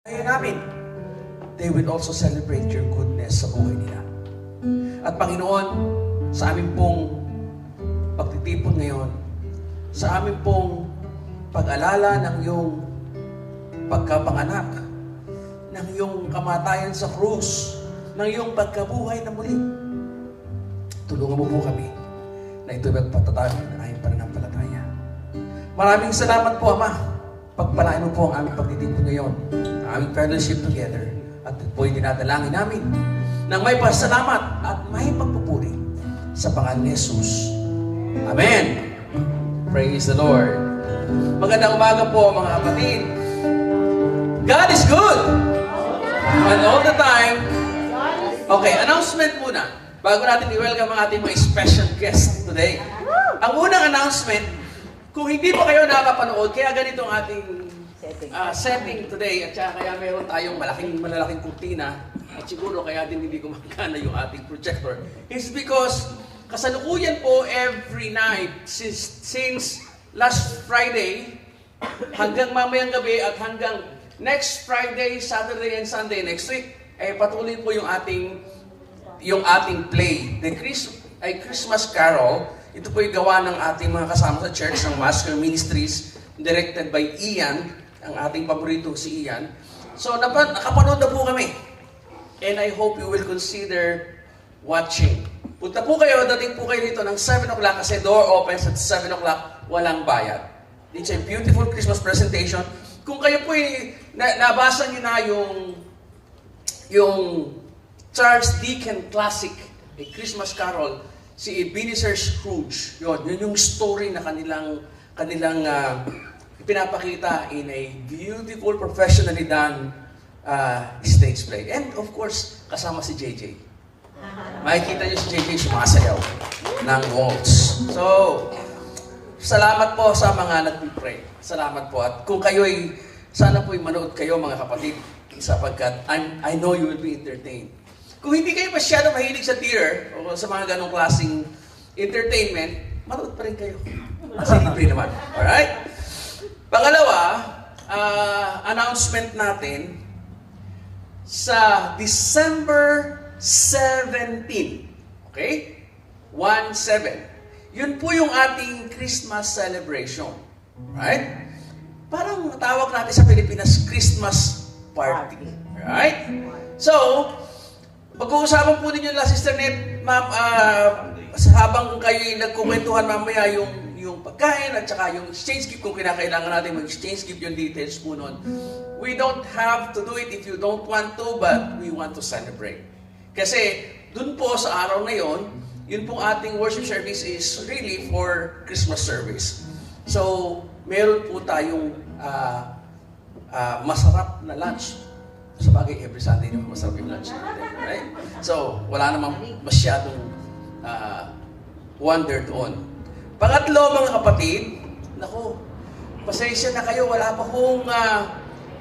Kaya namin, they will also celebrate your goodness sa buhay nila. At Panginoon, sa amin pong pagtitipon ngayon, sa amin pong pag-alala ng iyong pagkapanganak, ng iyong kamatayan sa krus, ng iyong pagkabuhay na muli, tulungan mo po kami na ito'y magpatatag ng aming pananampalataya. Maraming salamat po, Ama. Pagpalain mo po ang aming pagtitipon ngayon, ang aming fellowship together, at po'y dinadalangin namin nang may pasalamat at may pagpupuri sa pangalan ni Jesus. Amen. Praise the Lord. Magandang umaga po mga kapatid. God is good. And all the time. Okay, announcement muna. Bago natin i-welcome ang ating mga special guest today. Ang unang announcement, kung hindi pa kayo nakapanood, kaya ganito ang ating setting today, at saka kaya meron tayong malalaking kurtina, at siguro kaya din hindi gumagana yung ating projector, is because kasalukuyan po every night since last Friday hanggang mamayang gabi at hanggang next Friday, Saturday, and Sunday next week, ay patuloy po yung ating play, the Christmas Carol. Ito po yung gawa ng ating mga kasama sa church ng Master Ministries, directed by Ian, ang ating paborito si Ian. So, nakapanood na po kami. And I hope you will consider watching. Punta po kayo, dating po kayo dito ng 7 o'clock kasi door opens at 7 o'clock, walang bayad. It's a beautiful Christmas presentation. Kung kayo po nabasa nyo na yung Charles Dickens classic, A Christmas Carol, si Ebenezer Scrooge, yun yung story na kanilang pinapakita in a beautiful, professionally done stage play. And of course, kasama si JJ. Makikita niyo si JJ sumasayaw ng waltz. So, salamat po sa mga nagpipray. Salamat po. At kung kayo'y, sana po'y manood kayo mga kapatid, sapagkat I know you will be entertained. Kung hindi kayo masyado mahilig sa theater o sa mga ganong klaseng entertainment, manood pa rin kayo. Kasi libre naman. Alright? Pangalawa, announcement natin sa December 17. Okay? 1-7. Yun po yung ating Christmas celebration. Right? Parang tawag natin sa Pilipinas, Christmas party. Right? So, pag-uusapan po ninyo na, Sister Net, ma'am, habang kayo nagkukwentuhan mamaya yung pagkain at saka yung exchange gift, kung kinakailangan natin mag-exchange gift, yung details po nun. We don't have to do it if you don't want to, but we want to celebrate. Kasi dun po sa araw na yun pong ating worship service is really for Christmas service. So, meron po tayong masarap na lunch. Sa bagay, every Sunday naman masarap yung lunch natin, right? So, wala namang masyadong wonder doon. Pangatlo, mga kapatid, naku, pasensya na kayo, wala pa kong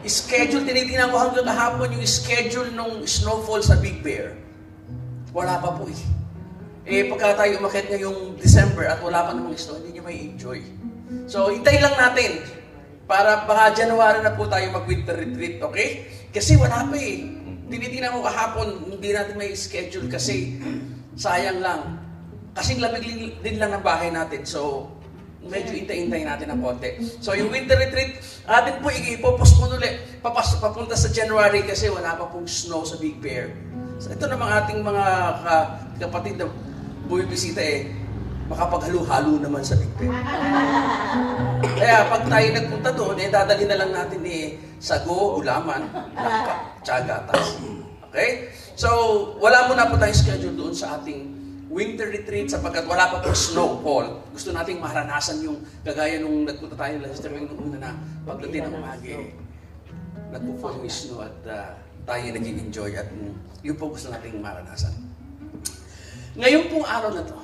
schedule. Tinitingnan ko hanggang kahapon yung schedule ng snowfall sa Big Bear. Wala pa po pagka tayo umakit ngayong December at wala pa namang snow, hindi nyo may enjoy. So, hintay lang natin. Para baka January na po tayo mag-winter retreat, okay? Kasi wala pa Tinitingnan ko kahapon, hindi natin may schedule kasi sayang lang. Kasing lamig din lang ng bahay natin. So, medyo intay-intay natin ng konti. So, yung winter retreat, atin po i-postpone ulit. Papunta sa January kasi wala pa pong snow sa Big Bear. So, ito namang ating mga kapatid na bumibisita makapaghalo-halo naman sa Big Bear. Kaya pag tayo nagpunta doon, dadalhin na lang natin sago, ulaman, langka, tsaka gatas. Okay? So, wala muna po tayong schedule doon sa ating winter retreat sapagkat wala pa pong snowfall. Gusto nating maranasan yung kagaya nung nagpunta tayo ng Sister Wing nung una na pagdating ng umagi. Nagpo-fall yung snow at tayo nag-enjoy at yun po gusto nating maranasan. Ngayon pong araw na to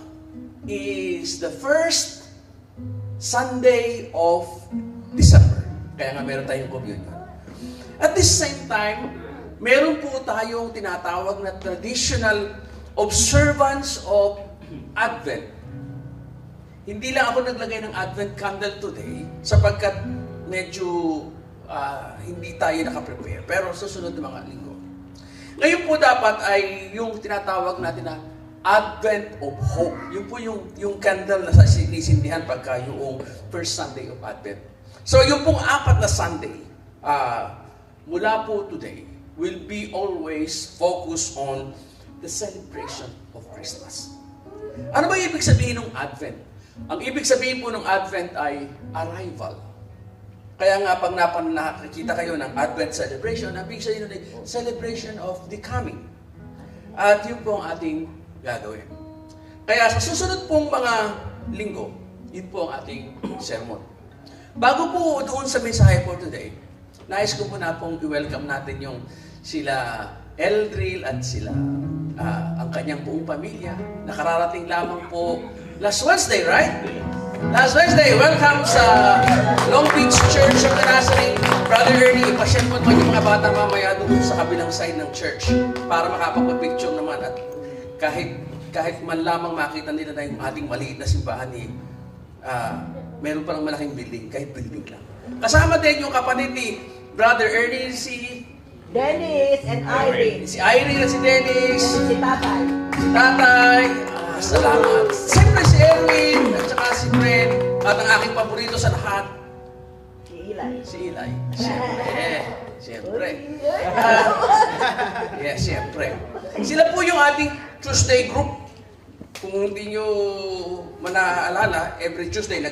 is the first Sunday of December. Kaya nga meron tayong communion. At the same time, meron po tayong tinatawag na traditional observance of Advent. Hindi lang ako naglagay ng Advent candle today sapagkat medyo hindi tayo nakaprepare. Pero susunod na mga linggo. Ngayon po dapat ay yung tinatawag natin na Advent of Hope. Yun po yung candle na sinisindihan pagka yung first Sunday of Advent. So yung pong 4 na Sunday, mula po today, will be always focused on the celebration of Christmas. Ano ba ibig sabihin ng Advent? Ang ibig sabihin po ng Advent ay arrival. Kaya nga pag nakikita kayo ng Advent celebration, ang ibig sabihin nun ay celebration of the coming. At yun po ang ating gagawin. Kaya sa susunod pong mga linggo, yun po ang ating sermon. Bago po doon sa mensahe for today, nais ko po na pong i-welcome natin yung sila Eldril at sila ang kanyang buong pamilya. Nakararating lamang po last Wednesday, right? Last Wednesday, welcome sa Long Beach Church of the Nazarene. Brother Ernie, ipasyal po naman yung mga bata mamaya doon sa kabilang side ng church para makapag-picture naman at kahit man lamang makita nila na yung ating maliit na simbahan meron pa ng malaking building, kahit building lang. Kasama din yung kapatid ni Brother Ernie, si Dennis and Irene. Si Irene at si Dennis. Si Tatay. Si Tatay. Salamat. Siyempre si Erwin at saka si Fred. At ang aking paborito sa lahat, Si Eli. si Eli. Siyempre. Siyempre. Sila po yung ating Tuesday group. Kung hindi nyo manaalala, every Sunday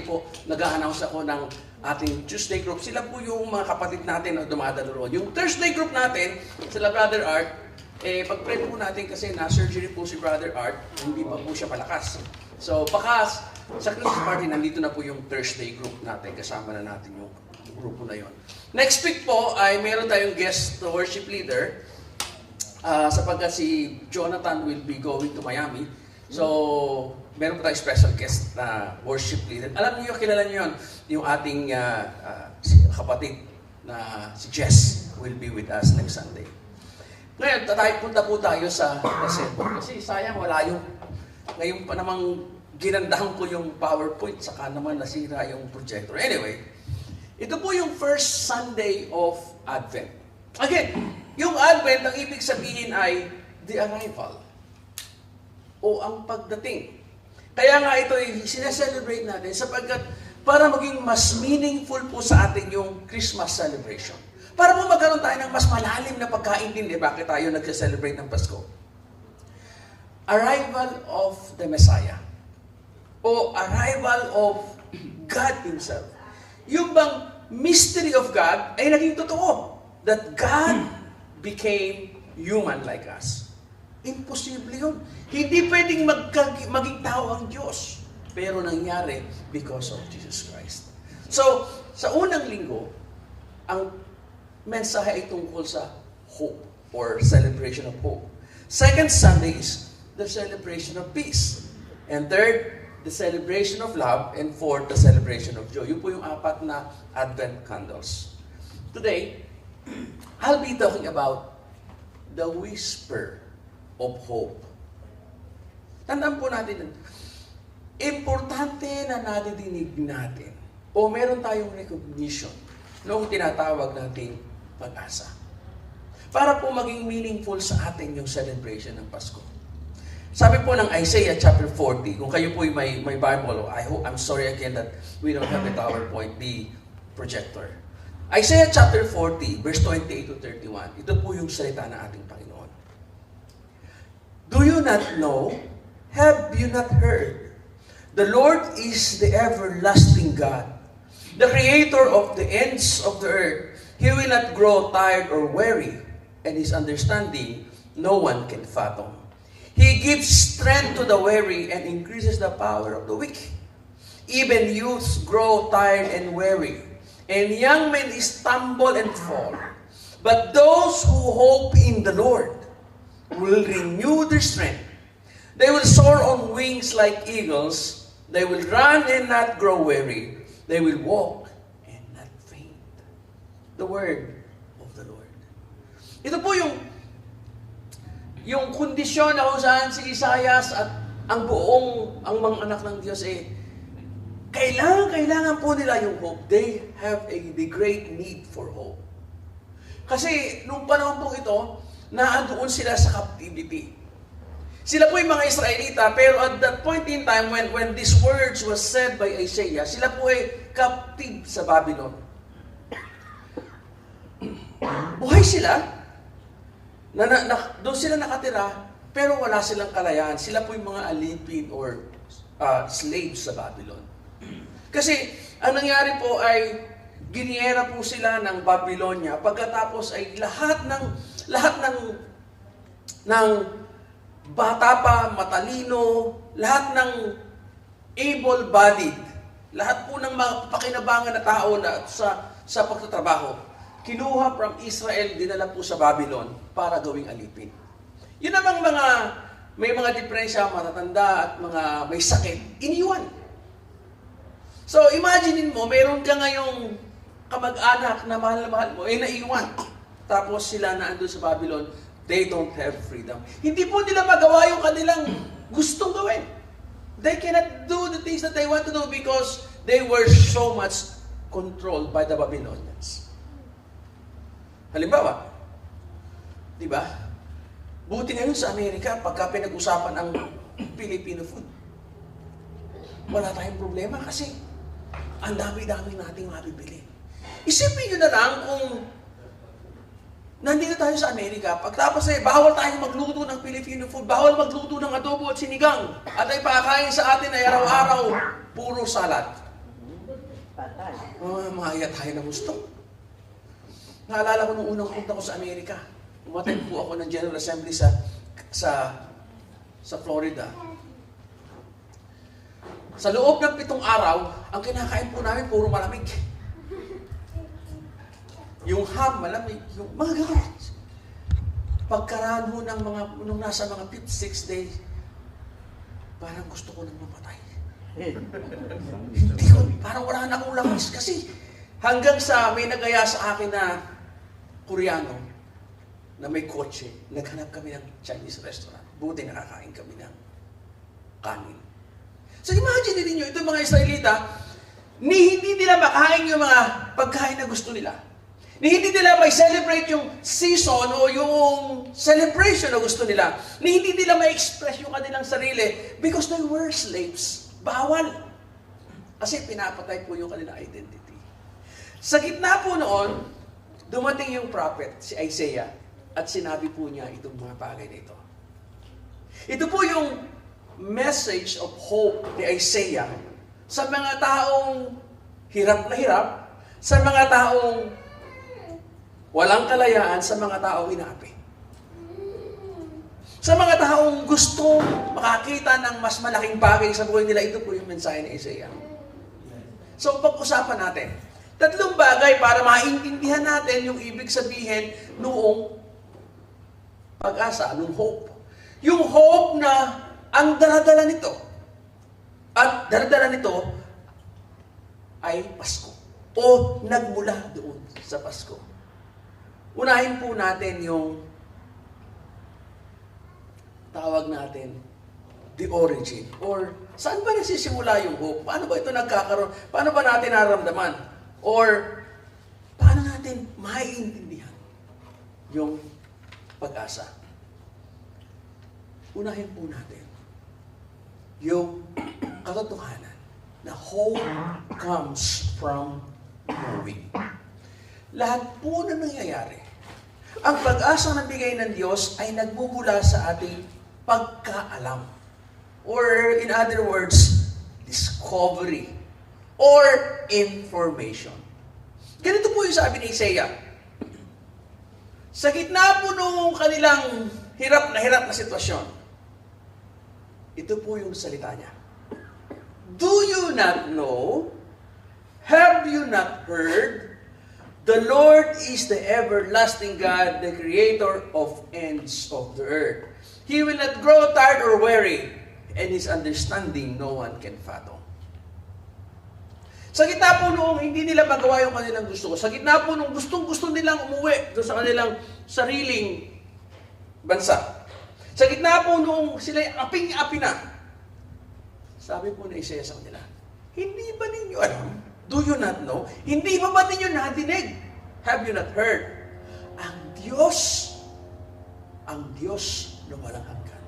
po, nag-a-announce ako ng ating Tuesday group. Sila po yung mga kapatid natin na dumadalo roon. Yung Thursday group natin, sila Brother Art, pag-pray po natin kasi na-surgery po si Brother Art, hindi pa po siya palakas. So, baka sa Christmas party, nandito na po yung Thursday group natin. Kasama na natin yung grupo na yon. Next week po ay meron tayong guest worship leader sapagkat si Jonathan will be going to Miami. So, meron po tayong special guest na worship leader. Alam niyo, kilala niyo yun, yung ating kapatid na si Jess will be with us next Sunday. Ngayon, punta po tayo sa December. Kasi sayang, wala yung... Ngayon pa namang ginandahan ko yung PowerPoint, saka naman nasira yung projector. Anyway, ito po yung first Sunday of Advent. Again, yung Advent, ang ibig sabihin ay the arrival o ang pagdating. Kaya nga ito ay sineselebrate natin sapagkat para maging mas meaningful po sa atin yung Christmas celebration. Para po magkaroon tayo ng mas malalim na pagkaintindi bakit tayo nag-celebrate ng Pasko. Arrival of the Messiah o arrival of God Himself. Yung bang mystery of God ay naging totoo. That God became human like us. Imposible yun. Hindi pwedeng maging tao ang Diyos. Pero nangyari because of Jesus Christ. So, sa unang linggo, ang mensahe ay tungkol sa hope or celebration of hope. Second Sunday is the celebration of peace. And third, the celebration of love. And fourth, the celebration of joy. Yun po yung 4 na Advent candles. Today, I'll be talking about the whisper of hope. Tandaan po natin, importante na nadidinig natin o meron tayong recognition noong tinatawag nating pag-asa. Para po maging meaningful sa atin yung celebration ng Pasko. Sabi po ng Isaiah chapter 40, kung kayo po may Bible, I'm sorry again that we don't have the PowerPoint, the projector. Isaiah chapter 40, verse 28 to 31, ito po yung salita ng ating Panginoon. Do you not know? Have you not heard? The Lord is the everlasting God, the creator of the ends of the earth. He will not grow tired or weary, and His understanding no one can fathom. He gives strength to the weary and increases the power of the weak. Even youths grow tired and weary, and young men stumble and fall. But those who hope in the Lord will renew their strength. They will soar on wings like eagles. They will run and not grow weary. They will walk and not faint. The word of the Lord. Ito po yung kondisyon na kung saan si Isaias at ang mga anak ng Diyos kailangan kailangan po nila yung hope. They have the great need for hope. Kasi nung panahon po ito, naandoon sila sa captivity. Sila po yung mga Israelita, pero at that point in time, when these words was said by Isaiah, sila po ay captive sa Babylon. Buhay sila, doon sila nakatira, pero wala silang kalayaan. Sila po yung mga alipin or slaves sa Babylon. Kasi ang nangyari po ay giniyera po sila ng Babylonia, pagkatapos ay lahat ng bata pa, matalino, lahat ng able-bodied, lahat po ng mga pakinabangan na tao na sa pagtatrabaho, kinuha from Israel, dinala po sa Babylon para gawing alipin. Yun namang may mga diferensya, matatanda at mga may sakit, iniwan. So, imaginein mo, meron ka ngayong kamag-anak na mahal mo, naiwan. Tapos sila na andun sa Babylon, they don't have freedom. Hindi po nila magawa yung kanilang gustong gawin. They cannot do the things that they want to do because they were so much controlled by the Babylonians. Halimbawa, di ba? Buti ngayon sa Amerika, pagka pinag-usapan ang Filipino food, wala tayong problema kasi ang dami-dami nating mabibili. Isipin nyo na lang kung nandito tayo sa Amerika, pagtapos ay bawal tayong magluto ng Filipino food, bawal magluto ng adobo at sinigang, at ay pakakain sa atin ay araw-araw, puro salad. Patay. Mahaya tayo na gusto. Naalala ko nung unang punta ko sa Amerika, umattend po ako ng General Assembly sa Florida. Sa loob ng 7 araw, ang kinakain po namin puro malamig. Yung ham, malamig, yung mga gano'n. Pagkaraan ho ng nung nasa mga 5th, 6th day, parang gusto ko nang mamatay. Hindi ko, parang wala na akong lakas. Kasi hanggang sa may nagaya sa akin na Koreano, na may kotse, naghanap kami ng Chinese restaurant. Buti nakakain kami ng kanin. So imagine ninyo, itong mga Israelita, hindi nila makain yung mga pagkain na gusto nila. Hindi nila may celebrate yung season o yung celebration na gusto nila. Hindi nila may express yung kanilang sarili because they were slaves. Bawal. Kasi pinapatay po yung kanilang identity. Sa gitna po noon, dumating yung prophet, si Isaiah, at sinabi po niya itong mga bagay na ito. Ito po yung message of hope ni Isaiah sa mga taong hirap na hirap, sa mga taong walang kalayaan, sa mga taong inaapi. Sa mga taong gusto makakita ng mas malaking bagay sa buhay nila, ito po yung mensahe ni Isaiah. So, pag-usapan natin. 3 bagay para maintindihan natin yung ibig sabihin noong pag-asa, noong hope. Yung hope na ang daladala nito, at daladala nito ay Pasko. O nagmula doon sa Pasko. Unahin po natin yung tawag natin, the origin. Or, saan ba nagsisimula yung hope? Paano ba ito nagkakaroon? Paano ba natin naramdaman? Or, paano natin maiintindihan yung pag-asa? Unahin po natin yung katotohanan na hope comes from knowing. Lahat po na nangyayari, ang pag-asa na bigay ng Diyos ay nagmumula sa ating pagkaalam. Or in other words, discovery or information. Ganito po yung sabi ni Isaiah. Sa gitna po nung kanilang hirap na sitwasyon, ito po yung salita niya. Do you not know? Have you not heard? The Lord is the everlasting God, the creator of ends of the earth. He will not grow tired or weary, and His understanding no one can fathom. Sa gitna po noong hindi nila magawa yung kanilang gusto, sa gitna po nung gustong-gusto nilang umuwi doon sa kanilang sariling bansa, sa gitna po noong sila aping-api na, sabi po na Isaiah sa kanila, hindi ba ninyo niyo alam? Do you not know? Hindi ba ninyo nadinig? Have you not heard? Ang Diyos na walang hanggan.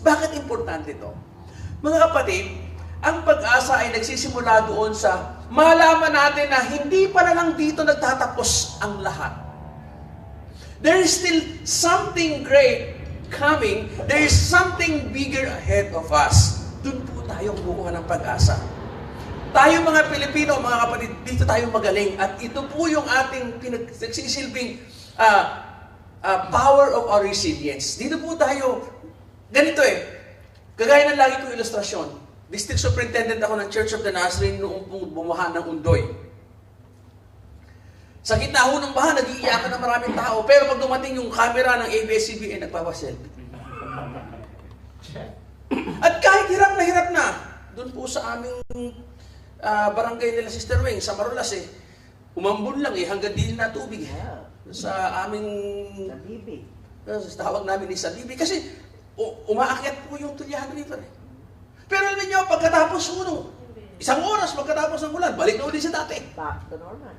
Bakit importante ito? Mga kapatid, ang pag-asa ay nagsisimula doon sa malaman natin na hindi pa lang dito nagtatapos ang lahat. There is still something great coming. There is something bigger ahead of us. Doon po tayo kukuha ng pag-asa. Tayo mga Pilipino, mga kapatid, dito tayo magaling. At ito po yung ating nagsisilbing power of our resilience. Dito po tayo, ganito kagaya ng lagi kong ilustrasyon. District Superintendent ako ng Church of the Nazarene noong bumaha ng Undoy. Sa gitna ho ng baha, nag-iiyakan ng maraming tao. Pero pag dumating yung camera ng ABS-CBN, nagpapaselfie. At kahit hirap na, doon po sa aming barangay nila Sister Wing, sa Marulas umambon lang hanggang din na tubig. Sa aming, Sabibi. sa tawag namin ni Sabibi. Kasi umaakyat po yung Tulyahan River. Pero alam niyo, pagkatapos isang oras pagkatapos ng ulan, balik na ulit sa dati. Back to normal.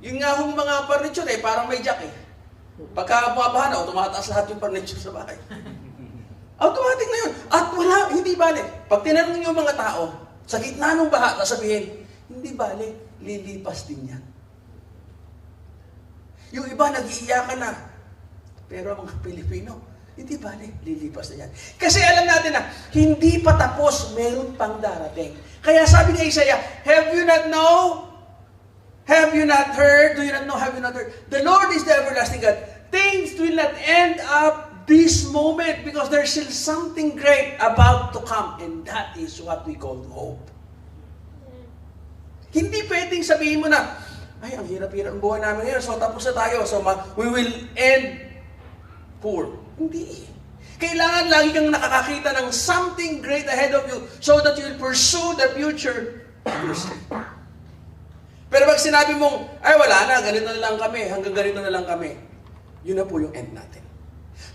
Yung nga hong mga furniture parang may jack Pagka bumabaha na, tumataas lahat yung furniture sa bahay. Automatic na yun. At wala, hindi bale. Pag tinanong niyo mga tao, sa gitna ng baha, sasabihin, hindi bale, lilipas din yan. Yung iba, nag-iiyakan na. Pero ang mga Pilipino, hindi bale, lilipas na yan. Kasi alam natin na, hindi pa tapos, meron pang darating. Kaya sabi ni Isaiah, have you not know? Have you not heard? Do you not know? Have you not heard? The Lord is the everlasting God. Things will not end up this moment because there's still something great about to come. And that is what we call hope. Hindi pwedeng sabihin mo na, ay, ang hirap-hirap ang buhay namin ngayon, so tapos na tayo, so we will end poor. Hindi. Kailangan lagi kang nakakakita ng something great ahead of you so that you will pursue the future yourself. Pero pag sinabi mong, ay wala na, ganito na lang kami, hanggang ganito na lang kami, yun na po yung end natin.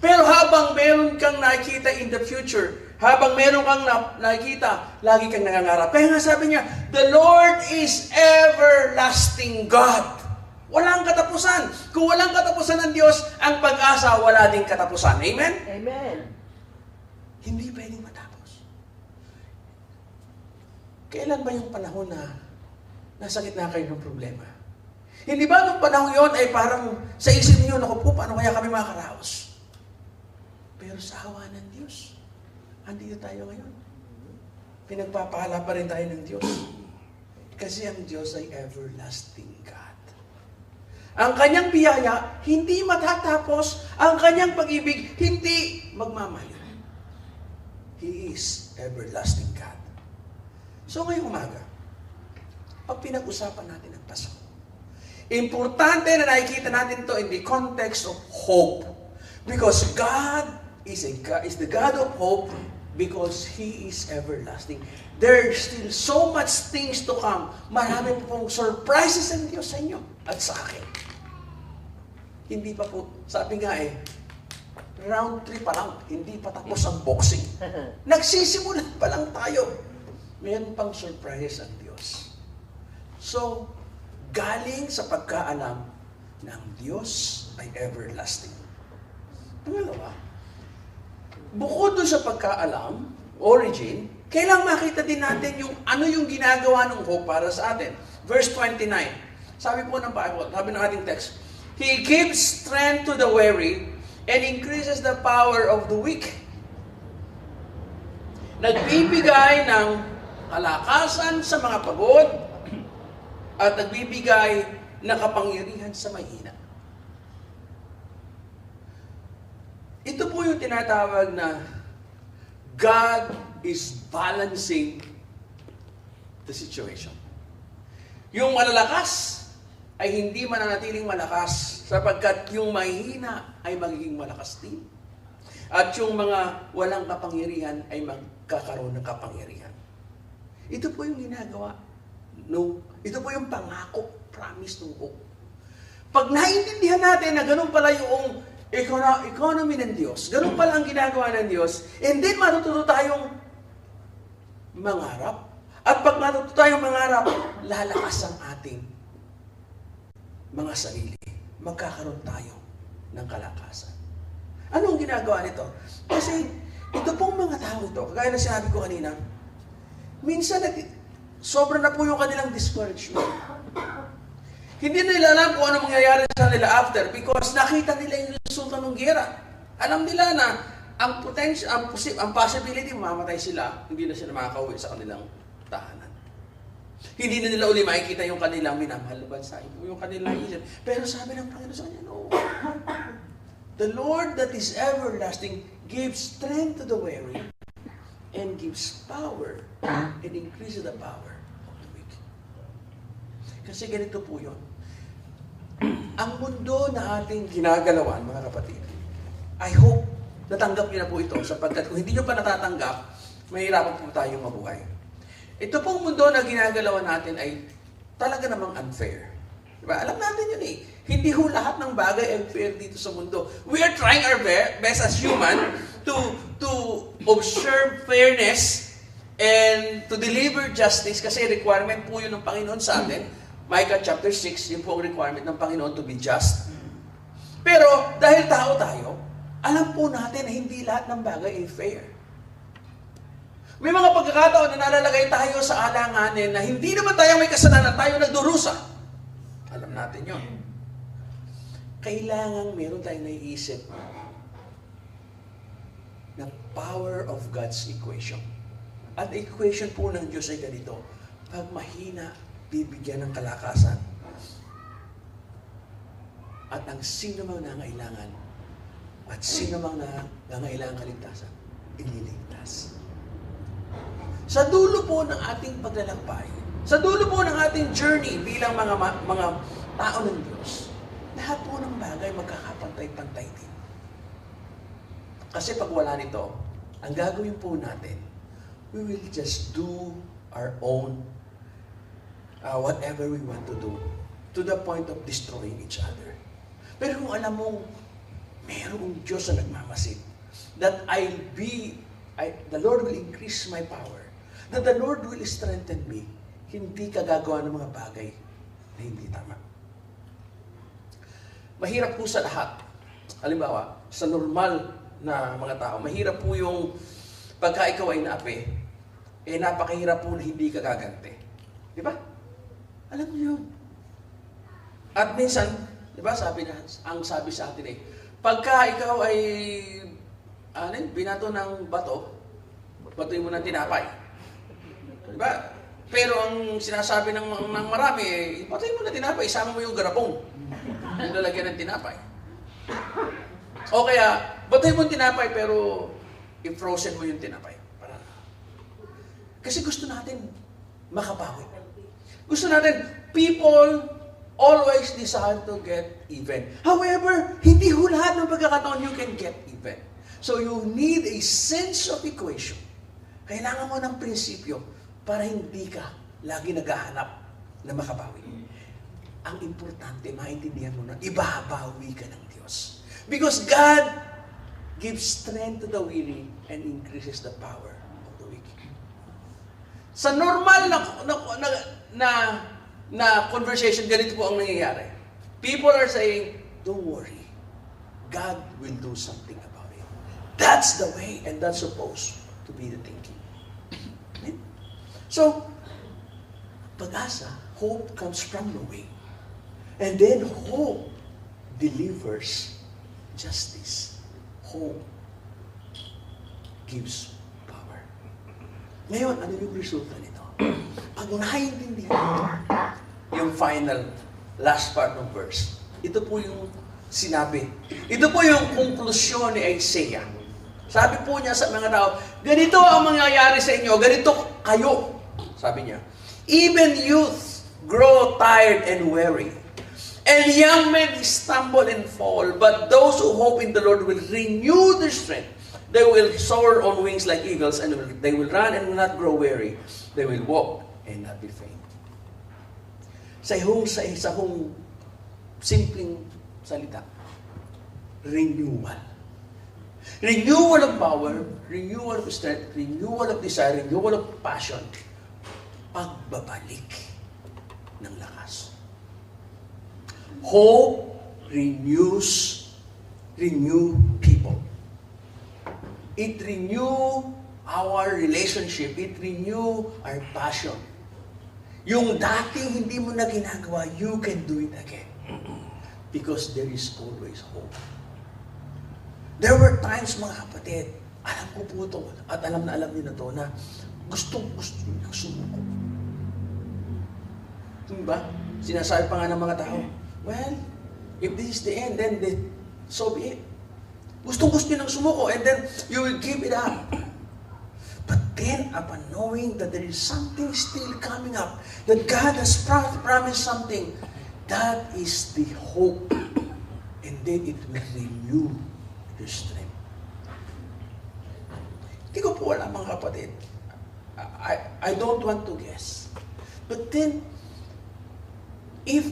Pero habang meron kang nakikita in the future, habang meron kang nakikita, lagi kang nangangarap. Kaya nga sabi niya, the Lord is everlasting God. Walang katapusan. Kung walang katapusan ng Diyos, ang pag-asa, wala ding katapusan. Amen? Amen. Hindi pwedeng matapos. Kailan ba yung panahon na nasa gitna kayo ng problema? Hindi ba nung panahon yon ay parang sa isip niyo, naku po, paano kaya kami makakaraos? Pero sa awa ng Diyos, andito tayo ngayon. Pinagpapahala pa rin tayo ng Diyos. Kasi ang Diyos ay everlasting God. Ang kanyang biyaya, hindi matatapos. Ang kanyang pag-ibig, hindi magmamahal. He is everlasting God. So ngayong umaga, pag pinag-usapan natin ang Pasko, importante na nakikita natin to in the context of hope. Because God is the God of hope because He is everlasting. There's still so much things to come. Marami pong surprises ang Diyos sa inyo at sa akin. Hindi pa po, sabi nga round 3 pa lang, hindi pa tapos ang boxing. Nagsisimulan pa lang tayo. Mayroon pang surprises ang Diyos. So, galing sa pagkaalam ng Diyos ay everlasting. Pangalawa, bukod doon sa pagkaalam, origin, kailangan makita din natin yung ano yung ginagawa ng hope para sa atin. Verse 29, sabi po ng Bible, sabi ng ating text, He gives strength to the weary and increases the power of the weak. Nagbibigay ng kalakasan sa mga pagod at nagbibigay ng kapangyarihan sa mahina. Ito po yung tinatawag na God is balancing the situation. Yung malalakas ay hindi mananatiling malakas sapagkat yung mahina ay magiging malakas din. At yung mga walang kapangyarihan ay magkakaroon ng kapangyarihan. Ito po yung ginagawa. No, ito po yung pangako, promise ng hope. Pag naiintindihan natin na ganun pala yung economy ng Diyos, ganun pala ang ginagawa ng Diyos, and then matututo tayong mangarap At pag natuto tayong mangarap, lalakas ang ating mga sarili. Magkakaroon tayo ng kalakasan. Anong ginagawa nito? Kasi ito pong mga tao ito, kagaya na sinabi ko kanina, minsan sobra na po yung kanilang discouragement. Hindi nila alam kung ano mangyayari sa nila after because nakita nila yung resulta ng gera. Alam nila na ang potential, ang possibility, mamatay sila, hindi na sila makakauwi sa kanilang tahanan. Hindi na nila uli makikita yung kanilang minamahal na bansa, yung kanilang isip. Pero sabi ng Panginoon sa kanya, no. The Lord that is everlasting gives strength to the weary and gives power and increases the power of the weak. Kasi ganito po yun. Ang mundo na ating ginagalawan, mga kapatid, I hope natanggap niyo na po ito sapagkat kung hindi niyo pa natatanggap, mahirapan po tayong mabuhay. Ito pong mundo na ginagalawan natin ay talaga namang unfair. Diba? Alam natin yun eh. Hindi ho lahat ng bagay ay fair dito sa mundo. We are trying our best as human to observe fairness and to deliver justice kasi requirement po yun ng Panginoon sa atin. Micah chapter 6, yun po ang requirement ng Panginoon to be just. Pero dahil tao tayo, alam po natin na hindi lahat ng bagay ay fair. May mga pagkakataon na nalalagay tayo sa alanganin na hindi naman tayo may kasalanan, tayo nagdurusa. Alam natin yun. Kailangan meron tayong naiisip na power of God's equation. At equation po ng Diyos ay ganito. Pag mahina, bibigyan ng kalakasan. At ang sino mang nangailangan at sino mang nangailangan kaligtasan, ililigtas. Sa dulo po ng ating paglalakbay, sa dulo po ng ating journey bilang mga tao ng Diyos, lahat po ng bagay magkakapantay-pantay din. Kasi pag wala nito, ang gagawin po natin, we will just do our own whatever we want to do to the point of destroying each other. Pero kung alam mong mayroong Diyos na nagmamasid, that the Lord will increase my power, that the Lord will strengthen me, hindi ka gagawa ng mga bagay na hindi tama. Mahirap po sa lahat. Halimbawa, sa normal na mga tao, mahirap po yung pagka ikaw ay naapi, napakahirap po na hindi ka gaganti. Di ba? Alam niyo yun. At minsan, di ba, ang sabi sa atin pagka ikaw ay binato ng bato, batuin mo ng tinapay. Diba? Pero ang sinasabi ng marami, batuin mo ng tinapay, isama mo yung garapong. Yung lalagyan ng tinapay. O kaya, batuin mo ng tinapay, pero i-frozen mo yung tinapay. Kasi gusto natin makabawi. Gusto natin, people always desire to get even. However, hindi ho lahat ng pagkakataon you can get even. So you need a sense of equation. Kailangan mo ng prinsipyo para hindi ka lagi naghahanap na makabawi. Ang importante, maintindihan mo na ibabawi ka ng Diyos. Because God gives strength to the weary and increases the power of the weak. Sa normal na conversation, ganito po ang nangyayari. People are saying, don't worry. God will do something about it. That's the way and that's supposed to be the thinking. Amen? So, pag-asa, hope comes from knowing. And then hope delivers justice. Hope gives power. Ngayon, ano yung resulta nito? Pag naiintindihan nito, yung final, last part ng verse, ito po yung sinabi. Ito po yung konklusyon ni Isaiah. Sabi po niya sa mga tao, ganito ang mangyayari sa inyo, ganito kayo. Sabi niya, even youth grow tired and weary, and young men stumble and fall, but those who hope in the Lord will renew their strength. They will soar on wings like eagles, and they will run and will not grow weary. They will walk and not be faint. Sa isang simpleng salita, renewal. Renewal of power, renewal of strength, renewal of desire, renewal of passion pagbabalik ng lakas. Hope renew people. It renew our relationship. It renew our passion. Yung dati hindi mo na ginagawa, you can do it again. Because there is always hope. There were times, mga kapatid, alam ko po ito, at alam niyo na ito, na gusto niyo sumuko. Diba? Sinasabi pa nga ng mga tao, well, if this is the end, then so be it. Gusto niyo nang sumuko, and then you will give it up. But then, upon knowing that there is something still coming up, that God has promised something, that is the hope. And then it will renew your strength. Hindi ko po alam, mga kapatid. I don't want to guess. But then, if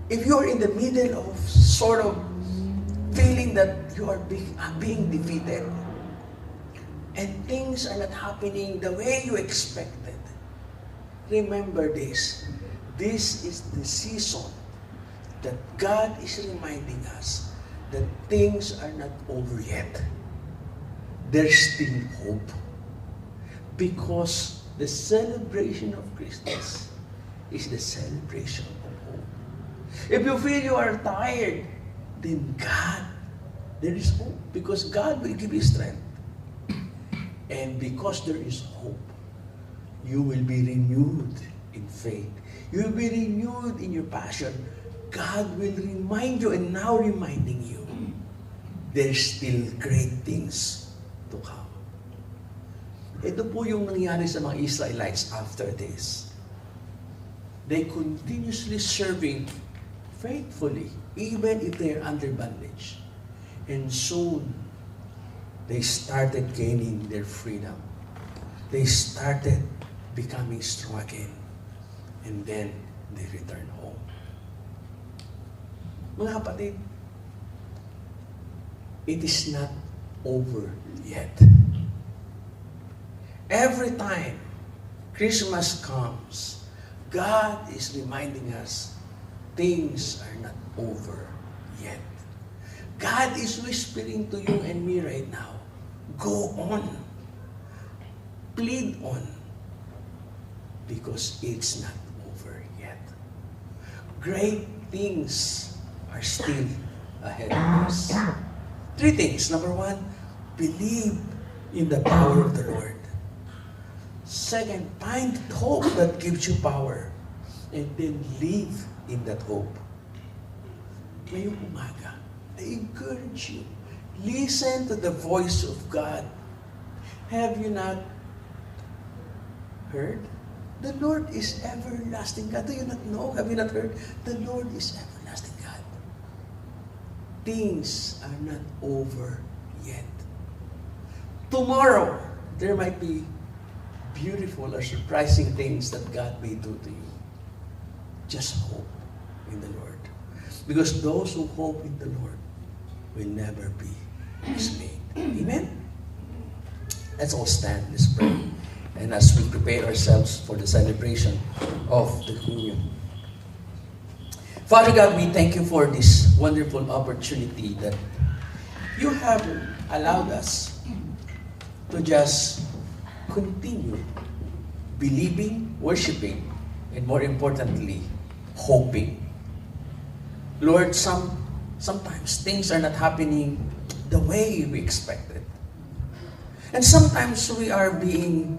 you're in the middle of sort of feeling that you are being defeated, and things are not happening the way you expected, remember this. This is the season that God is reminding us that things are not over yet. There's still hope. Because the celebration of Christmas is the celebration of hope. If you feel you are tired, then there is hope. Because God will give you strength. And because there is hope, you will be renewed in faith. You will be renewed in your passion. God will remind you, and now reminding you, there's still great things to come. Ito po yung nangyari sa mga Israelites after this. They continuously serving faithfully, even if they're under bondage. And soon, they started gaining their freedom. They started becoming strong again. And then, they returned home. Mga kapatid, it is not over yet. Every time Christmas comes, God is reminding us things are not over yet. God is whispering to you and me right now, go on. Plead on. Because it's not over yet. Great things are still ahead of us. 3 things. Number 1, believe in the power of the Lord. 2, find hope that gives you power. And then live in that hope. Ngayong umaga, I encourage you, listen to the voice of God. Have you not heard? The Lord is everlasting God. Do you not know? Have you not heard? The Lord is everlasting God. Things are not over yet. Tomorrow, there might be beautiful or surprising things that God may do to you. Just hope in the Lord. Because those who hope in the Lord will never be dismayed. Amen? Let's all stand. Let's pray. And as we prepare ourselves for the celebration of the communion. Father God, we thank you for this wonderful opportunity that you have allowed us to just continue believing, worshiping, and more importantly, hoping. Lord, sometimes things are not happening the way we expected. And sometimes we are being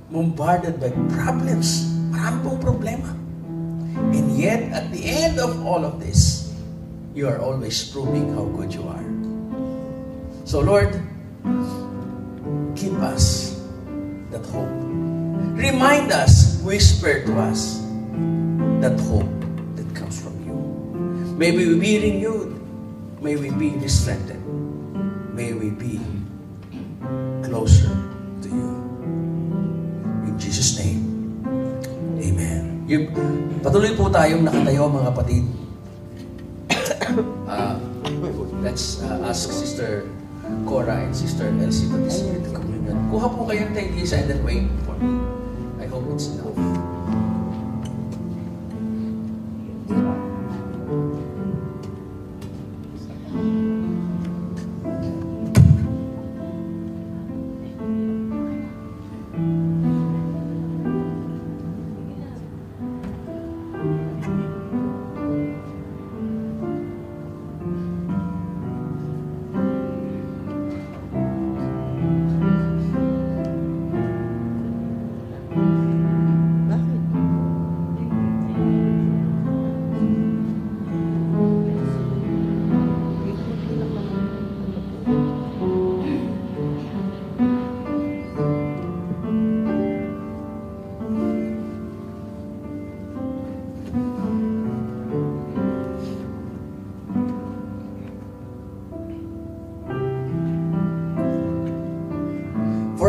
bombarded by problems. Marami pong problema. And yet, at the end of all of this, you are always proving how good you are. So Lord, give us that hope. Remind us, whisper to us, that hope that comes from you. May we be renewed. May we be strengthened. May we be closer to you. In Jesus' name, amen. Patuloy po tayong nakatayo, mga kapatid. Let's ask Sister Cora and Sister Elsie to distribute the communion. Kuha po kayong tayo, Lisa, and then wait for me. I hope it's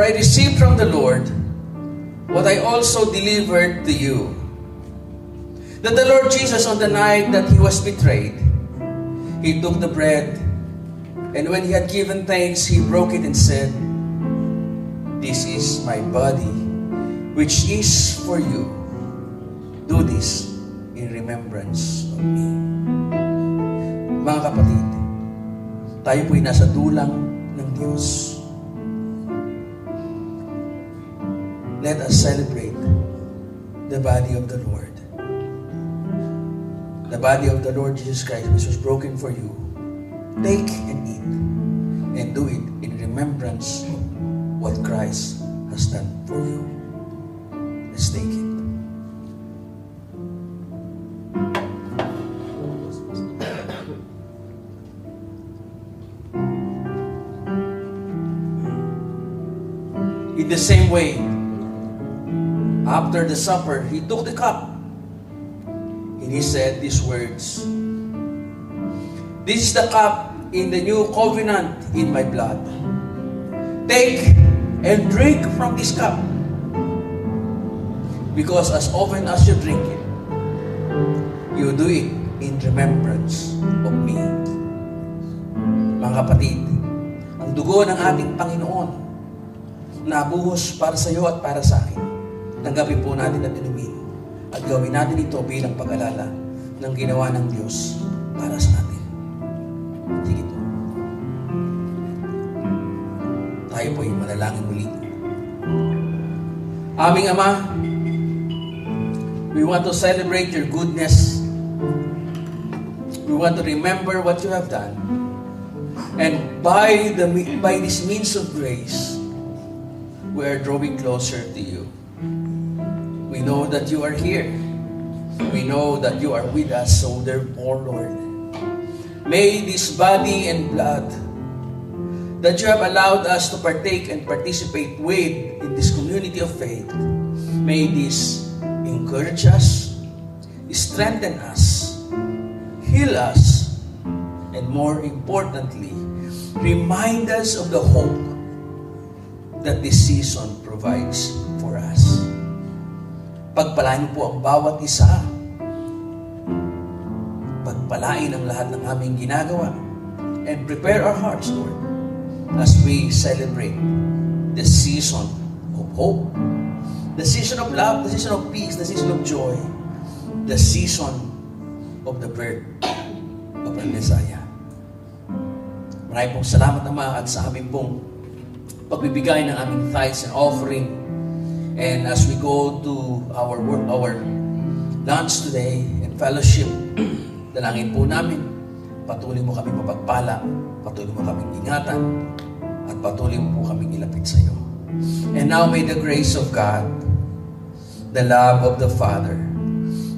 For I received from the Lord what I also delivered to you. That the Lord Jesus, on the night that he was betrayed, he took the bread, and when he had given thanks, he broke it and said, "This is my body, which is for you. Do this in remembrance of me." Mga kapatid, tayo po'y nasa dulang ng Diyos. Let us celebrate the body of the Lord. The body of the Lord Jesus Christ, which was broken for you. Take and eat, and do it in remembrance of what Christ has done for you. Let's take it. In the same way, after the supper, he took the cup and he said these words, "This is the cup in the new covenant in my blood. Take and drink from this cup, because as often as you drink it, you do it in remembrance of me." Mga kapatid, ang dugo ng ating Panginoon nabuhos para sa iyo at para sa akin. Tanggapin po natin at inumin at gawin natin ito bilang pag-alala ng ginawa ng Diyos para sa atin. Sige po. Tayo po ay manalangin muli. Aming Ama, we want to celebrate your goodness. We want to remember what you have done. And by this means of grace, we are drawing closer to you. We know that you are here. We know that you are with us. So therefore, Lord, may this body and blood that you have allowed us to partake and participate with in this community of faith, may this encourage us, strengthen us, heal us, and more importantly, remind us of the hope that this season provides for us. Pagpalain po ang bawat isa. Pagpalain ang lahat ng aming ginagawa. And prepare our hearts, Lord, as we celebrate the season of hope, the season of love, the season of peace, the season of joy, the season of the birth of the Messiah. Maraming pong salamat naman at sa aming pong pagbibigay ng aming tithes and offering. And as we go to our lunch today and fellowship, dalangin po namin, patuloy mo kami mapagpala, patuloy mo kaming ingatan, at patuloy mo po kaming ilapit sa iyo. And now may the grace of God, the love of the Father,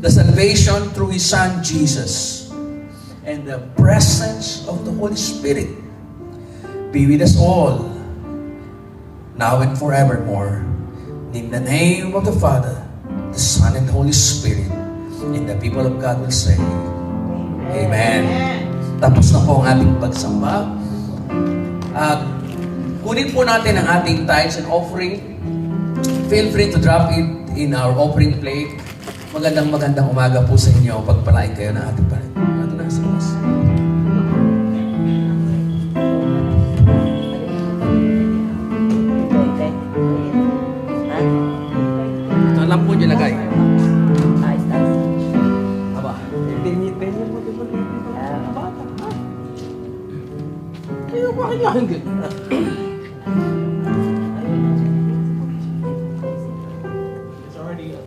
the salvation through His Son Jesus, and the presence of the Holy Spirit be with us all, now and forevermore. In the name of the Father, the Son, and the Holy Spirit, and the people of God will say, Amen. Tapos na po ang ating pagsamba. Kunin po natin ang ating tithes and offering. Feel free to drop it in our offering plate. Magandang umaga po sa inyo. Pagpalain kayo ng ating Panginoon. Ito na sa mas. Ito lang po nyo lagay. Aba, penye mo diba? Bata, ha? Kaya ba kailangan ganyan?